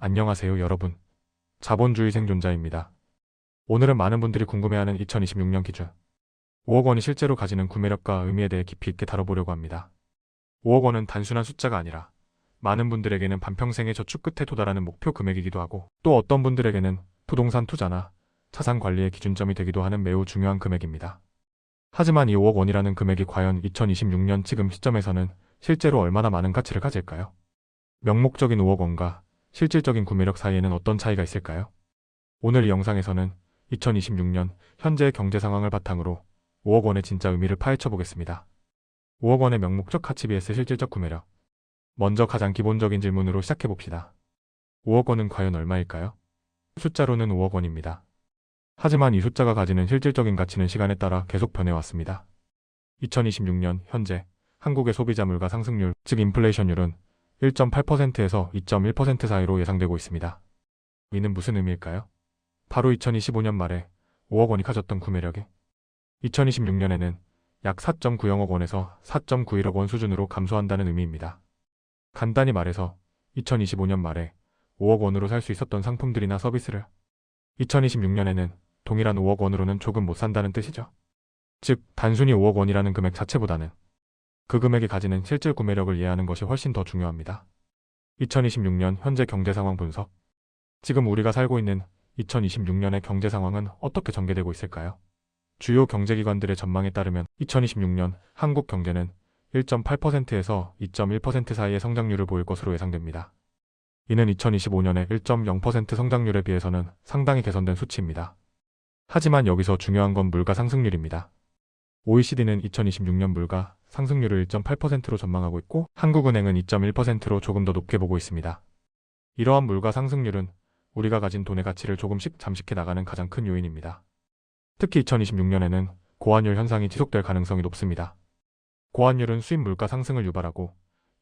안녕하세요, 여러분. 자본주의 생존자입니다. 오늘은 많은 분들이 궁금해하는 2026년 기준 5억 원이 실제로 가지는 구매력과 의미에 대해 깊이 있게 다뤄보려고 합니다. 5억 원은 단순한 숫자가 아니라 많은 분들에게는 반평생의 저축 끝에 도달하는 목표 금액이기도 하고, 또 어떤 분들에게는 부동산 투자나 자산 관리의 기준점이 되기도 하는 매우 중요한 금액입니다. 하지만 이 5억 원이라는 금액이 과연 2026년 지금 시점에서는 실제로 얼마나 많은 가치를 가질까요? 명목적인 5억 원과 실질적인 구매력 사이에는 어떤 차이가 있을까요? 오늘 이 영상에서는 2026년 현재의 경제 상황을 바탕으로 5억 원의 진짜 의미를 파헤쳐 보겠습니다. 5억 원의 명목적 가치 vs 실질적 구매력. 먼저 가장 기본적인 질문으로 시작해 봅시다. 5억 원은 과연 얼마일까요? 숫자로는 5억 원입니다. 하지만 이 숫자가 가지는 실질적인 가치는 시간에 따라 계속 변해왔습니다. 2026년 현재 한국의 소비자 물가 상승률, 즉 인플레이션율은 1.8%에서 2.1% 사이로 예상되고 있습니다. 이는 무슨 의미일까요? 바로 2025년 말에 5억 원이 가졌던 구매력이 2026년에는 약 4.90억 원에서 4.91억 원 수준으로 감소한다는 의미입니다. 간단히 말해서 2025년 말에 5억 원으로 살 수 있었던 상품들이나 서비스를 2026년에는 동일한 5억 원으로는 조금 못 산다는 뜻이죠. 즉, 단순히 5억 원이라는 금액 자체보다는 그 금액이 가지는 실질 구매력을 이해하는 것이 훨씬 더 중요합니다. 2026년 현재 경제 상황 분석. 지금 우리가 살고 있는 2026년의 경제 상황은 어떻게 전개되고 있을까요? 주요 경제기관들의 전망에 따르면 2026년 한국 경제는 1.8%에서 2.1% 사이의 성장률을 보일 것으로 예상됩니다. 이는 2025년의 1.0% 성장률에 비해서는 상당히 개선된 수치입니다. 하지만 여기서 중요한 건 물가 상승률입니다. OECD는 2026년 물가 상승률을 1.8%로 전망하고 있고, 한국은행은 2.1%로 조금 더 높게 보고 있습니다. 이러한 물가 상승률은 우리가 가진 돈의 가치를 조금씩 잠식해 나가는 가장 큰 요인입니다. 특히 2026년에는 고환율 현상이 지속될 가능성이 높습니다. 고환율은 수입 물가 상승을 유발하고,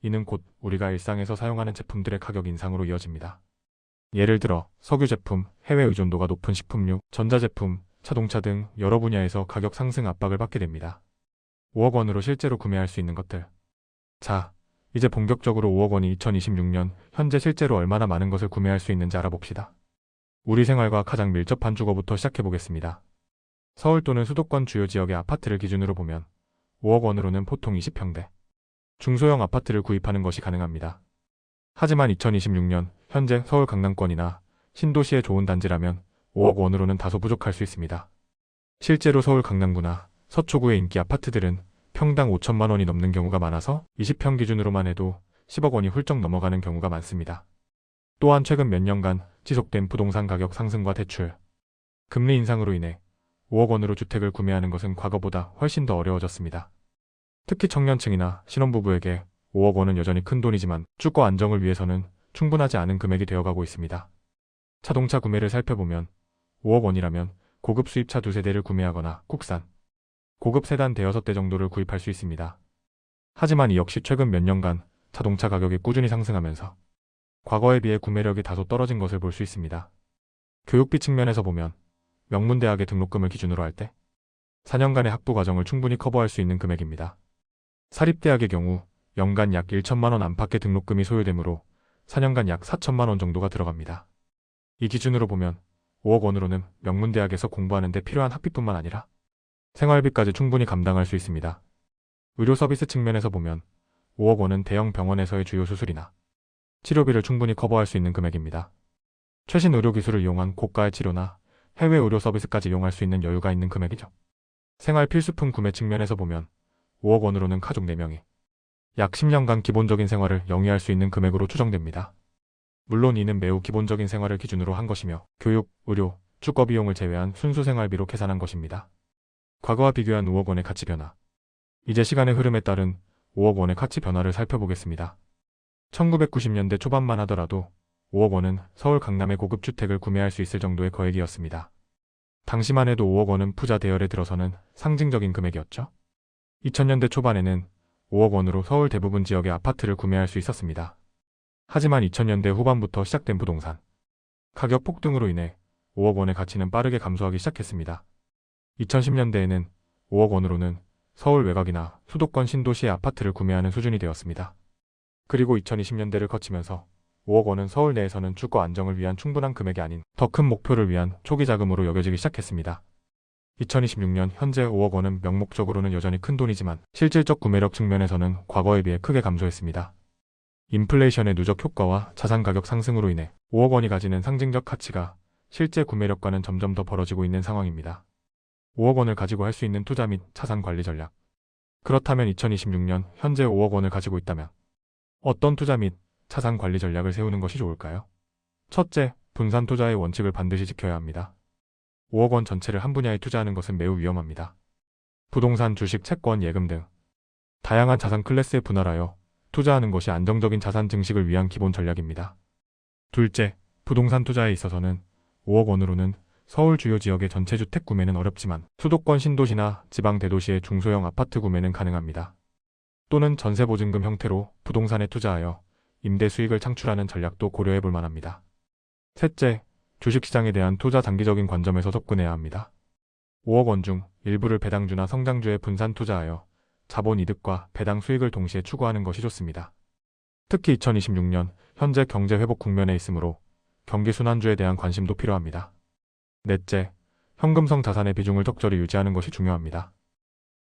이는 곧 우리가 일상에서 사용하는 제품들의 가격 인상으로 이어집니다. 예를 들어 석유 제품, 해외 의존도가 높은 식품류, 전자제품, 자동차 등 여러 분야에서 가격 상승 압박을 받게 됩니다. 5억 원으로 실제로 구매할 수 있는 것들. 자, 이제 본격적으로 5억 원이 2026년 현재 실제로 얼마나 많은 것을 구매할 수 있는지 알아봅시다. 우리 생활과 가장 밀접한 주거부터 시작해보겠습니다. 서울 또는 수도권 주요 지역의 아파트를 기준으로 보면 5억 원으로는 보통 20평대 중소형 아파트를 구입하는 것이 가능합니다. 하지만 2026년 현재 서울 강남권이나 신도시의 좋은 단지라면 5억 원으로는 다소 부족할 수 있습니다. 실제로 서울 강남구나 서초구의 인기 아파트들은 평당 5천만 원이 넘는 경우가 많아서 20평 기준으로만 해도 10억 원이 훌쩍 넘어가는 경우가 많습니다. 또한 최근 몇 년간 지속된 부동산 가격 상승과 대출, 금리 인상으로 인해 5억 원으로 주택을 구매하는 것은 과거보다 훨씬 더 어려워졌습니다. 특히 청년층이나 신혼부부에게 5억 원은 여전히 큰 돈이지만 주거 안정을 위해서는 충분하지 않은 금액이 되어가고 있습니다. 자동차 구매를 살펴보면 5억 원이라면 고급 수입차 2세대를 구매하거나 국산, 고급 세단 대여섯 대 정도를 구입할 수 있습니다. 하지만 이 역시 최근 몇 년간 자동차 가격이 꾸준히 상승하면서 과거에 비해 구매력이 다소 떨어진 것을 볼 수 있습니다. 교육비 측면에서 보면 명문대학의 등록금을 기준으로 할 때 4년간의 학부 과정을 충분히 커버할 수 있는 금액입니다. 사립대학의 경우 연간 약 1천만 원 안팎의 등록금이 소요되므로 4년간 약 4천만 원 정도가 들어갑니다. 이 기준으로 보면 5억 원으로는 명문대학에서 공부하는 데 필요한 학비뿐만 아니라 생활비까지 충분히 감당할 수 있습니다. 의료 서비스 측면에서 보면 5억 원은 대형 병원에서의 주요 수술이나 치료비를 충분히 커버할 수 있는 금액입니다. 최신 의료기술을 이용한 고가의 치료나 해외 의료 서비스까지 이용할 수 있는 여유가 있는 금액이죠. 생활 필수품 구매 측면에서 보면 5억 원으로는 가족 4명이 약 10년간 기본적인 생활을 영위할 수 있는 금액으로 추정됩니다. 물론 이는 매우 기본적인 생활을 기준으로 한 것이며 교육, 의료, 주거 비용을 제외한 순수 생활비로 계산한 것입니다. 과거와 비교한 5억 원의 가치 변화. 이제 시간의 흐름에 따른 5억 원의 가치 변화를 살펴보겠습니다. 1990년대 초반만 하더라도 5억 원은 서울 강남의 고급 주택을 구매할 수 있을 정도의 거액이었습니다. 당시만 해도 5억 원은 부자 대열에 들어서는 상징적인 금액이었죠. 2000년대 초반에는 5억 원으로 서울 대부분 지역의 아파트를 구매할 수 있었습니다. 하지만 2000년대 후반부터 시작된 부동산 가격 폭등으로 인해 5억 원의 가치는 빠르게 감소하기 시작했습니다. 2010년대에는 5억 원으로는 서울 외곽이나 수도권 신도시의 아파트를 구매하는 수준이 되었습니다. 그리고 2020년대를 거치면서 5억 원은 서울 내에서는 주거 안정을 위한 충분한 금액이 아닌 더 큰 목표를 위한 초기 자금으로 여겨지기 시작했습니다. 2026년 현재 5억 원은 명목적으로는 여전히 큰 돈이지만 실질적 구매력 측면에서는 과거에 비해 크게 감소했습니다. 인플레이션의 누적 효과와 자산 가격 상승으로 인해 5억 원이 가지는 상징적 가치가 실제 구매력과는 점점 더 벌어지고 있는 상황입니다. 5억 원을 가지고 할 수 있는 투자 및 자산 관리 전략. 그렇다면 2026년 현재 5억 원을 가지고 있다면 어떤 투자 및 자산 관리 전략을 세우는 것이 좋을까요? 첫째, 분산 투자의 원칙을 반드시 지켜야 합니다. 5억 원 전체를 한 분야에 투자하는 것은 매우 위험합니다. 부동산, 주식, 채권, 예금 등 다양한 자산 클래스에 분할하여 투자하는 것이 안정적인 자산 증식을 위한 기본 전략입니다. 둘째, 부동산 투자에 있어서는 5억 원으로는 서울 주요 지역의 전체 주택 구매는 어렵지만 수도권 신도시나 지방 대도시의 중소형 아파트 구매는 가능합니다. 또는 전세보증금 형태로 부동산에 투자하여 임대 수익을 창출하는 전략도 고려해 볼 만합니다. 셋째, 주식시장에 대한 투자 장기적인 관점에서 접근해야 합니다. 5억 원 중 일부를 배당주나 성장주에 분산 투자하여 자본 이득과 배당 수익을 동시에 추구하는 것이 좋습니다. 특히 2026년 현재 경제 회복 국면에 있으므로 경기 순환주에 대한 관심도 필요합니다. 넷째, 현금성 자산의 비중을 적절히 유지하는 것이 중요합니다.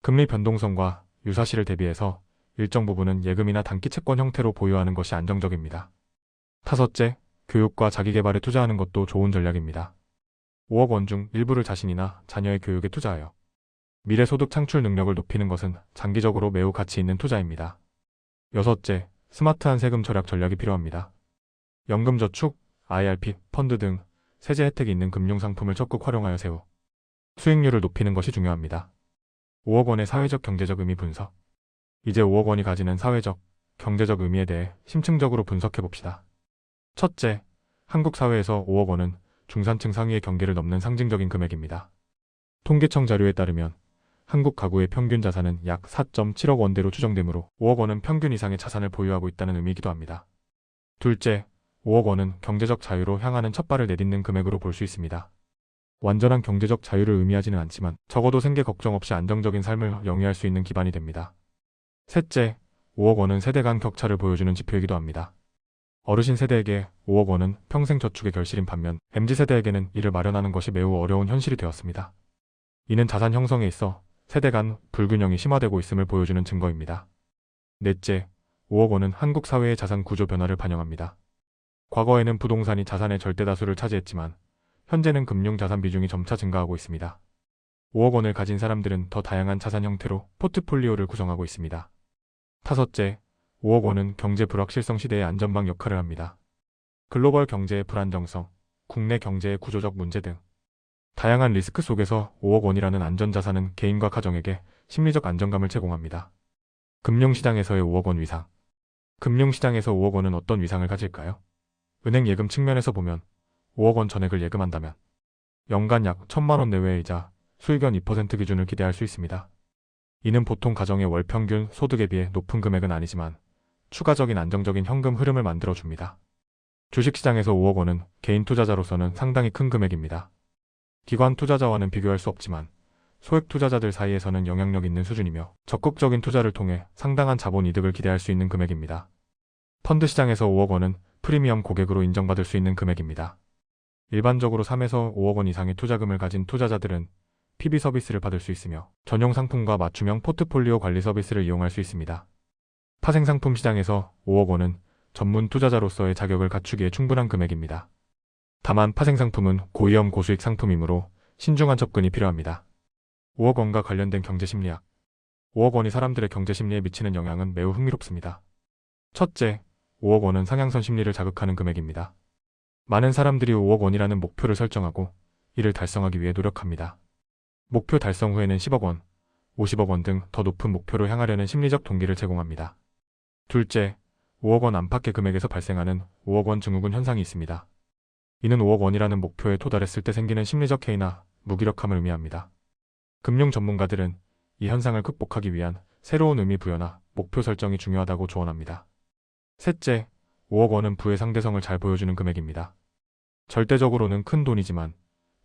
금리 변동성과 유사시를 대비해서 일정 부분은 예금이나 단기 채권 형태로 보유하는 것이 안정적입니다. 다섯째, 교육과 자기개발에 투자하는 것도 좋은 전략입니다. 5억 원 중 일부를 자신이나 자녀의 교육에 투자하여 미래 소득 창출 능력을 높이는 것은 장기적으로 매우 가치 있는 투자입니다. 여섯째, 스마트한 세금 절약 전략이 필요합니다. 연금저축, IRP, 펀드 등 세제 혜택이 있는 금융상품을 적극 활용하여 세후 수익률을 높이는 것이 중요합니다. 5억 원의 사회적 경제적 의미 분석. 이제 5억 원이 가지는 사회적, 경제적 의미에 대해 심층적으로 분석해 봅시다. 첫째, 한국 사회에서 5억 원은 중산층 상위의 경계를 넘는 상징적인 금액입니다. 통계청 자료에 따르면 한국 가구의 평균 자산은 약 4.7억 원대로 추정되므로 5억 원은 평균 이상의 자산을 보유하고 있다는 의미이기도 합니다. 둘째, 5억 원은 경제적 자유로 향하는 첫발을 내딛는 금액으로 볼 수 있습니다. 완전한 경제적 자유를 의미하지는 않지만 적어도 생계 걱정 없이 안정적인 삶을 영위할 수 있는 기반이 됩니다. 셋째, 5억 원은 세대 간 격차를 보여주는 지표이기도 합니다. 어르신 세대에게 5억 원은 평생 저축의 결실인 반면 MZ세대에게는 이를 마련하는 것이 매우 어려운 현실이 되었습니다. 이는 자산 형성에 있어 세대 간 불균형이 심화되고 있음을 보여주는 증거입니다. 넷째, 5억 원은 한국 사회의 자산 구조 변화를 반영합니다. 과거에는 부동산이 자산의 절대 다수를 차지했지만 현재는 금융자산 비중이 점차 증가하고 있습니다. 5억 원을 가진 사람들은 더 다양한 자산 형태로 포트폴리오를 구성하고 있습니다. 다섯째, 5억 원은 경제 불확실성 시대의 안전망 역할을 합니다. 글로벌 경제의 불안정성, 국내 경제의 구조적 문제 등 다양한 리스크 속에서 5억 원이라는 안전자산은 개인과 가정에게 심리적 안정감을 제공합니다. 금융시장에서의 5억 원 위상. 금융시장에서 5억 원은 어떤 위상을 가질까요? 은행 예금 측면에서 보면 5억 원 전액을 예금한다면 연간 약 1,000만 원 내외의 이자, 수익연 2% 기준을 기대할 수 있습니다. 이는 보통 가정의 월 평균 소득에 비해 높은 금액은 아니지만 추가적인 안정적인 현금 흐름을 만들어줍니다. 주식시장에서 5억 원은 개인 투자자로서는 상당히 큰 금액입니다. 기관 투자자와는 비교할 수 없지만 소액 투자자들 사이에서는 영향력 있는 수준이며 적극적인 투자를 통해 상당한 자본 이득을 기대할 수 있는 금액입니다. 펀드 시장에서 5억 원은 프리미엄 고객으로 인정받을 수 있는 금액입니다. 일반적으로 3에서 5억 원 이상의 투자금을 가진 투자자들은 PB 서비스를 받을 수 있으며 전용 상품과 맞춤형 포트폴리오 관리 서비스를 이용할 수 있습니다. 파생상품 시장에서 5억 원은 전문 투자자로서의 자격을 갖추기에 충분한 금액입니다. 다만 파생상품은 고위험 고수익 상품이므로 신중한 접근이 필요합니다. 5억 원과 관련된 경제심리학. 5억 원이 사람들의 경제심리에 미치는 영향은 매우 흥미롭습니다. 첫째, 5억 원은 상향선 심리를 자극하는 금액입니다. 많은 사람들이 5억 원이라는 목표를 설정하고 이를 달성하기 위해 노력합니다. 목표 달성 후에는 10억 원, 50억 원 등 더 높은 목표로 향하려는 심리적 동기를 제공합니다. 둘째, 5억 원 안팎의 금액에서 발생하는 5억 원 증후군 현상이 있습니다. 이는 5억 원이라는 목표에 도달했을 때 생기는 심리적 해이나 무기력함을 의미합니다. 금융 전문가들은 이 현상을 극복하기 위한 새로운 의미 부여나 목표 설정이 중요하다고 조언합니다. 셋째, 5억 원은 부의 상대성을 잘 보여주는 금액입니다. 절대적으로는 큰 돈이지만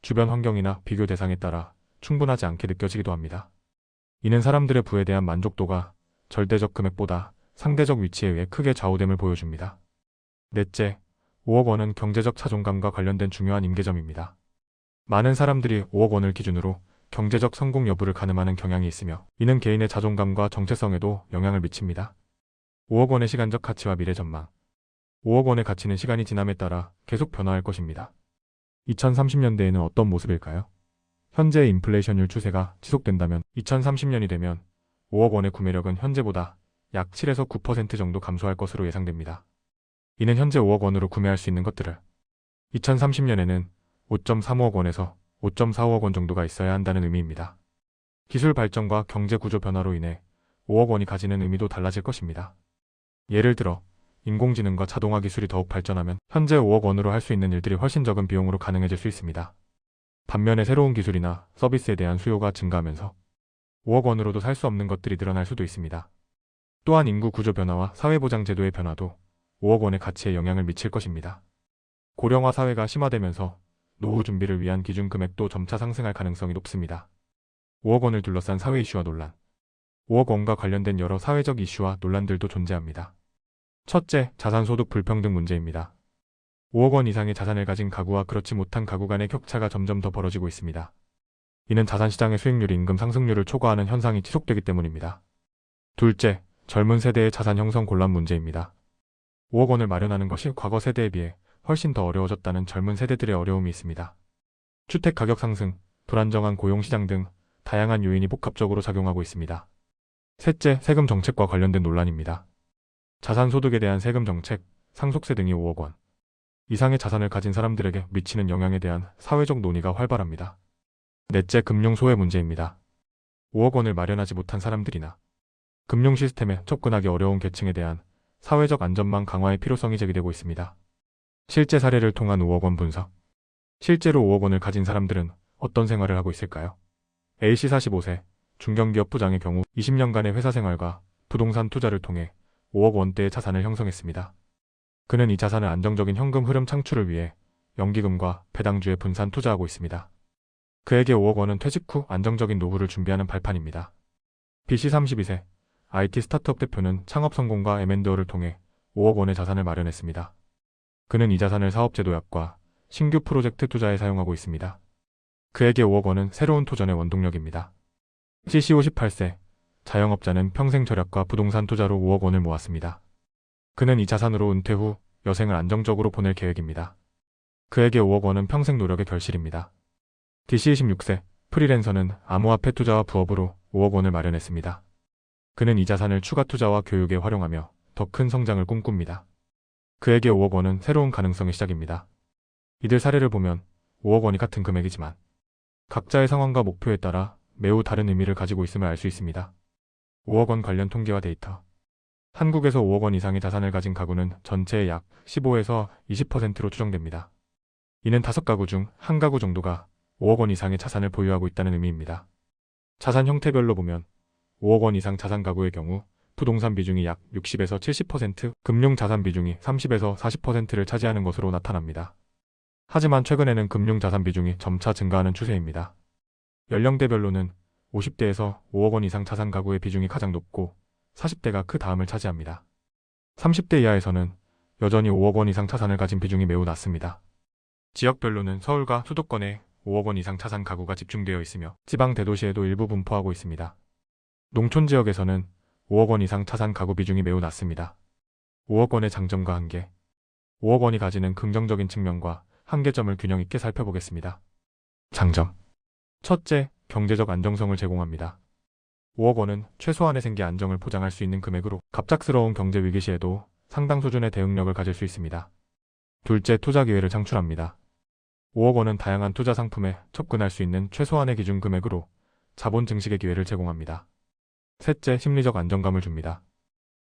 주변 환경이나 비교 대상에 따라 충분하지 않게 느껴지기도 합니다. 이는 사람들의 부에 대한 만족도가 절대적 금액보다 상대적 위치에 의해 크게 좌우됨을 보여줍니다. 넷째, 5억 원은 경제적 자존감과 관련된 중요한 임계점입니다. 많은 사람들이 5억 원을 기준으로 경제적 성공 여부를 가늠하는 경향이 있으며 이는 개인의 자존감과 정체성에도 영향을 미칩니다. 5억 원의 시간적 가치와 미래 전망. 5억 원의 가치는 시간이 지남에 따라 계속 변화할 것입니다. 2030년대에는 어떤 모습일까요? 현재의 인플레이션율 추세가 지속된다면 2030년이 되면 5억 원의 구매력은 현재보다 약 7에서 9% 정도 감소할 것으로 예상됩니다. 이는 현재 5억 원으로 구매할 수 있는 것들을 2030년에는 5.35억 원에서 5.45억 원 정도가 있어야 한다는 의미입니다. 기술 발전과 경제 구조 변화로 인해 5억 원이 가지는 의미도 달라질 것입니다. 예를 들어 인공지능과 자동화 기술이 더욱 발전하면 현재 5억 원으로 할 수 있는 일들이 훨씬 적은 비용으로 가능해질 수 있습니다. 반면에 새로운 기술이나 서비스에 대한 수요가 증가하면서 5억 원으로도 살 수 없는 것들이 늘어날 수도 있습니다. 또한 인구 구조 변화와 사회보장 제도의 변화도 5억 원의 가치에 영향을 미칠 것입니다. 고령화 사회가 심화되면서 노후 준비를 위한 기준 금액도 점차 상승할 가능성이 높습니다. 5억 원을 둘러싼 사회 이슈와 논란. 5억 원과 관련된 여러 사회적 이슈와 논란들도 존재합니다. 첫째, 자산소득 불평등 문제입니다. 5억 원 이상의 자산을 가진 가구와 그렇지 못한 가구 간의 격차가 점점 더 벌어지고 있습니다. 이는 자산시장의 수익률이 임금 상승률을 초과하는 현상이 지속되기 때문입니다. 둘째, 젊은 세대의 자산 형성 곤란 문제입니다. 5억 원을 마련하는 것이 과거 세대에 비해 훨씬 더 어려워졌다는 젊은 세대들의 어려움이 있습니다. 주택 가격 상승, 불안정한 고용시장 등 다양한 요인이 복합적으로 작용하고 있습니다. 셋째, 세금 정책과 관련된 논란입니다. 자산소득에 대한 세금 정책, 상속세 등이 5억 원 이상의 자산을 가진 사람들에게 미치는 영향에 대한 사회적 논의가 활발합니다. 넷째, 금융 소외 문제입니다. 5억 원을 마련하지 못한 사람들이나 금융 시스템에 접근하기 어려운 계층에 대한 사회적 안전망 강화의 필요성이 제기되고 있습니다. 실제 사례를 통한 5억 원 분석. 실제로 5억 원을 가진 사람들은 어떤 생활을 하고 있을까요? A씨 45세, 중견기업 부장의 경우 20년간의 회사 생활과 부동산 투자를 통해 5억 원대의 자산을 형성했습니다. 그는 이 자산을 안정적인 현금 흐름 창출을 위해 연기금과 배당주에 분산 투자하고 있습니다. 그에게 5억 원은 퇴직 후 안정적인 노후를 준비하는 발판입니다. B씨 32세, IT 스타트업 대표는 창업 성공과 M&A를 통해 5억 원의 자산을 마련했습니다. 그는 이 자산을 사업제 도약과 신규 프로젝트 투자에 사용하고 있습니다. 그에게 5억 원은 새로운 도전의 원동력입니다. C씨 58세, 자영업자는 평생 절약과 부동산 투자로 5억 원을 모았습니다. 그는 이 자산으로 은퇴 후 여생을 안정적으로 보낼 계획입니다. 그에게 5억 원은 평생 노력의 결실입니다. D씨 26세, 프리랜서는 암호화폐 투자와 부업으로 5억 원을 마련했습니다. 그는 이 자산을 추가 투자와 교육에 활용하며 더 큰 성장을 꿈꿉니다. 그에게 5억 원은 새로운 가능성의 시작입니다. 이들 사례를 보면 5억 원이 같은 금액이지만 각자의 상황과 목표에 따라 매우 다른 의미를 가지고 있음을 알 수 있습니다. 5억 원 관련 통계와 데이터. 한국에서 5억 원 이상의 자산을 가진 가구는 전체의 약 15에서 20%로 추정됩니다. 이는 5가구 중 1가구 정도가 5억 원 이상의 자산을 보유하고 있다는 의미입니다. 자산 형태별로 보면 5억 원 이상 자산 가구의 경우 부동산 비중이 약 60에서 70%, 금융자산 비중이 30에서 40%를 차지하는 것으로 나타납니다. 하지만 최근에는 금융자산 비중이 점차 증가하는 추세입니다. 연령대별로는 50대에서 5억 원 이상 자산 가구의 비중이 가장 높고 40대가 그 다음을 차지합니다. 30대 이하에서는 여전히 5억 원 이상 자산을 가진 비중이 매우 낮습니다. 지역별로는 서울과 수도권에 5억 원 이상 자산 가구가 집중되어 있으며 지방 대도시에도 일부 분포하고 있습니다. 농촌 지역에서는 5억 원 이상 자산 가구 비중이 매우 낮습니다. 5억 원의 장점과 한계. 5억 원이 가지는 긍정적인 측면과 한계점을 균형 있게 살펴보겠습니다. 장점. 첫째, 경제적 안정성을 제공합니다. 5억 원은 최소한의 생계 안정을 보장할 수 있는 금액으로 갑작스러운 경제 위기 시에도 상당 수준의 대응력을 가질 수 있습니다. 둘째, 투자 기회를 창출합니다. 5억 원은 다양한 투자 상품에 접근할 수 있는 최소한의 기준 금액으로 자본 증식의 기회를 제공합니다. 셋째, 심리적 안정감을 줍니다.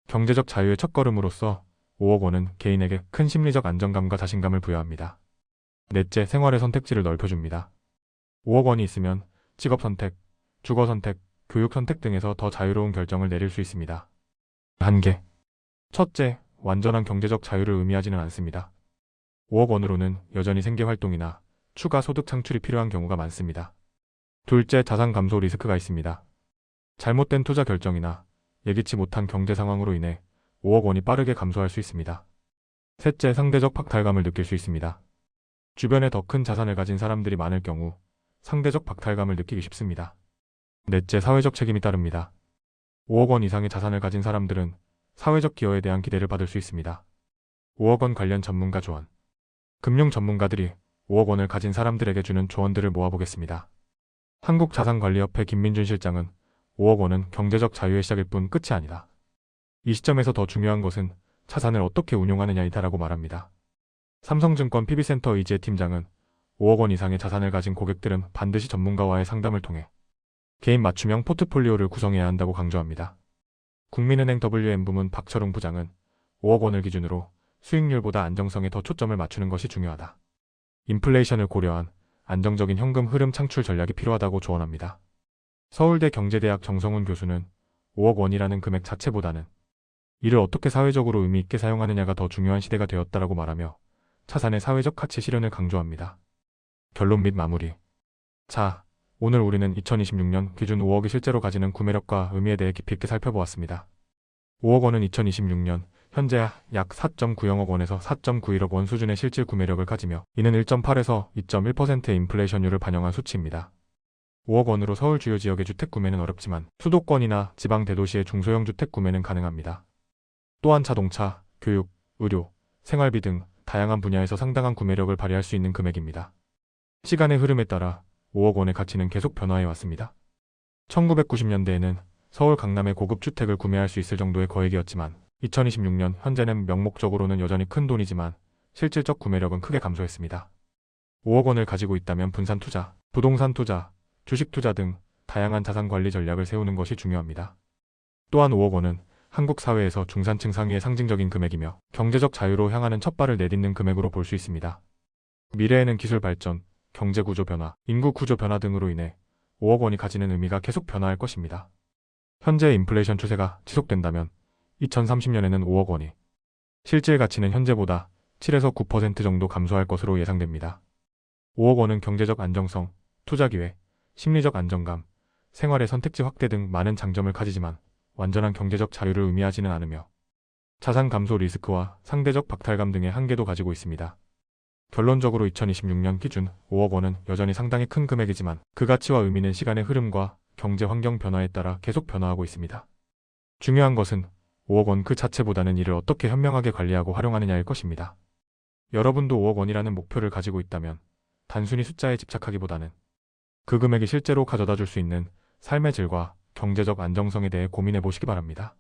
경제적 자유의 첫걸음으로써 5억 원은 개인에게 큰 심리적 안정감과 자신감을 부여합니다. 넷째, 생활의 선택지를 넓혀줍니다. 5억 원이 있으면 직업 선택, 주거 선택, 교육 선택 등에서 더 자유로운 결정을 내릴 수 있습니다. 한계. 첫째, 완전한 경제적 자유를 의미하지는 않습니다. 5억 원으로는 여전히 생계활동이나 추가 소득 창출이 필요한 경우가 많습니다. 둘째, 자산 감소 리스크가 있습니다. 잘못된 투자 결정이나 예기치 못한 경제 상황으로 인해 5억 원이 빠르게 감소할 수 있습니다. 셋째, 상대적 박탈감을 느낄 수 있습니다. 주변에 더 큰 자산을 가진 사람들이 많을 경우 상대적 박탈감을 느끼기 쉽습니다. 넷째, 사회적 책임이 따릅니다. 5억 원 이상의 자산을 가진 사람들은 사회적 기여에 대한 기대를 받을 수 있습니다. 5억 원 관련 전문가 조언. 금융 전문가들이 5억 원을 가진 사람들에게 주는 조언들을 모아보겠습니다. 한국자산관리협회 김민준 실장은 5억 원은 경제적 자유의 시작일 뿐 끝이 아니다. 이 시점에서 더 중요한 것은 자산을 어떻게 운용하느냐이다라고 말합니다. 삼성증권 PB센터 이지혜 팀장은 5억 원 이상의 자산을 가진 고객들은 반드시 전문가와의 상담을 통해 개인 맞춤형 포트폴리오를 구성해야 한다고 강조합니다. 국민은행 WM 부문 박철웅 부장은 5억 원을 기준으로 수익률보다 안정성에 더 초점을 맞추는 것이 중요하다. 인플레이션을 고려한 안정적인 현금 흐름 창출 전략이 필요하다고 조언합니다. 서울대 경제대학 정성훈 교수는 5억 원이라는 금액 자체보다는 이를 어떻게 사회적으로 의미 있게 사용하느냐가 더 중요한 시대가 되었다라고 말하며 자산의 사회적 가치 실현을 강조합니다. 결론 및 마무리. 자, 오늘 우리는 2026년 기준 5억이 실제로 가지는 구매력과 의미에 대해 깊이 있게 살펴보았습니다. 5억 원은 2026년 현재 약 4.90억 원에서 4.91억 원 수준의 실질 구매력을 가지며 이는 1.8에서 2.1%의 인플레이션율을 반영한 수치입니다. 5억 원으로 서울 주요 지역의 주택 구매는 어렵지만 수도권이나 지방 대도시의 중소형 주택 구매는 가능합니다. 또한 자동차, 교육, 의료, 생활비 등 다양한 분야에서 상당한 구매력을 발휘할 수 있는 금액입니다. 시간의 흐름에 따라 5억 원의 가치는 계속 변화해 왔습니다. 1990년대에는 서울 강남의 고급 주택을 구매할 수 있을 정도의 거액이었지만 2026년 현재는 명목적으로는 여전히 큰 돈이지만 실질적 구매력은 크게 감소했습니다. 5억 원을 가지고 있다면 분산 투자, 부동산 투자, 주식 투자 등 다양한 자산 관리 전략을 세우는 것이 중요합니다. 또한 5억 원은 한국 사회에서 중산층 상위의 상징적인 금액이며 경제적 자유로 향하는 첫발을 내딛는 금액으로 볼 수 있습니다. 미래에는 기술 발전, 경제 구조 변화, 인구 구조 변화 등으로 인해 5억 원이 가지는 의미가 계속 변화할 것입니다. 현재의 인플레이션 추세가 지속된다면 2030년에는 5억 원이 실질 가치는 현재보다 7에서 9% 정도 감소할 것으로 예상됩니다. 5억 원은 경제적 안정성, 투자 기회, 심리적 안정감, 생활의 선택지 확대 등 많은 장점을 가지지만 완전한 경제적 자유를 의미하지는 않으며 자산 감소 리스크와 상대적 박탈감 등의 한계도 가지고 있습니다. 결론적으로 2026년 기준 5억 원은 여전히 상당히 큰 금액이지만 그 가치와 의미는 시간의 흐름과 경제 환경 변화에 따라 계속 변화하고 있습니다. 중요한 것은 5억 원 그 자체보다는 이를 어떻게 현명하게 관리하고 활용하느냐일 것입니다. 여러분도 5억 원이라는 목표를 가지고 있다면 단순히 숫자에 집착하기보다는 그 금액이 실제로 가져다 줄 수 있는 삶의 질과 경제적 안정성에 대해 고민해 보시기 바랍니다.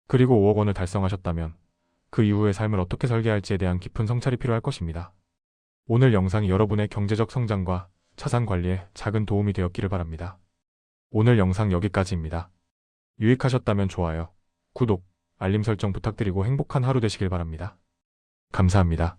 그리고 5억 원을 달성하셨다면 그 이후의 삶을 어떻게 설계할지에 대한 깊은 성찰이 필요할 것입니다. 오늘 영상이 여러분의 경제적 성장과 자산 관리에 작은 도움이 되었기를 바랍니다. 오늘 영상 여기까지입니다. 유익하셨다면 좋아요, 구독, 알림 설정 부탁드리고 행복한 하루 되시길 바랍니다. 감사합니다.